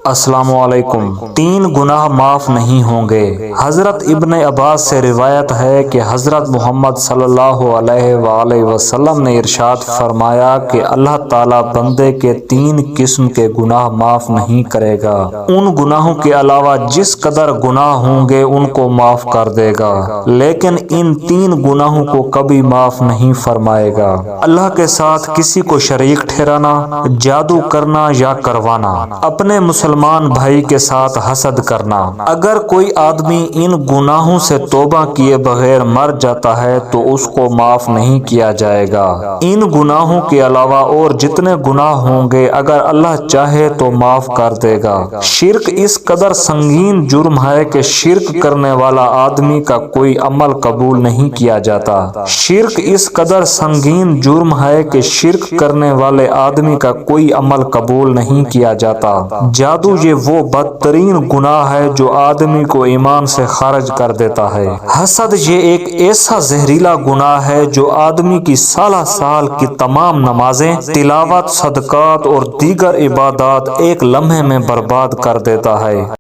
السلام علیکم۔ 3 گناہ معاف نہیں ہوں گے۔ حضرت ابن عباس سے روایت ہے کہ حضرت محمد صلی اللہ علیہ وآلہ وسلم نے ارشاد فرمایا کہ اللہ تعالیٰ بندے کے 3 قسم کے گناہ معاف نہیں کرے گا۔ ان گناہوں کے علاوہ جس قدر گناہ ہوں گے ان کو معاف کر دے گا، لیکن ان 3 گناہوں کو کبھی معاف نہیں فرمائے گا: اللہ کے ساتھ کسی کو شریک ٹھہرانا، جادو کرنا یا کروانا، اپنے مسلمان بھائی کے ساتھ حسد کرنا۔ اگر کوئی آدمی ان گناہوں سے توبہ کیے بغیر مر جاتا ہے تو اس کو معاف نہیں کیا جائے گا۔ ان گناہوں کے علاوہ اور جتنے گناہ ہوں گے اگر اللہ چاہے تو معاف کر دے گا۔ شرک اس قدر سنگین جرم ہے کہ شرک کرنے والا آدمی کا کوئی عمل قبول نہیں کیا جاتا۔ شرک اس قدر سنگین جرم ہے کہ شرک کرنے والے آدمی کا کوئی عمل قبول نہیں کیا جاتا۔ جادو یہ وہ بدترین گناہ ہے جو آدمی کو ایمان سے خارج کر دیتا ہے۔ حسد یہ ایک ایسا زہریلا گناہ ہے جو آدمی کی سالہ سال کی تمام نمازیں، تلاوت، صدقات اور دیگر عبادات ایک لمحے میں برباد کر دیتا ہے۔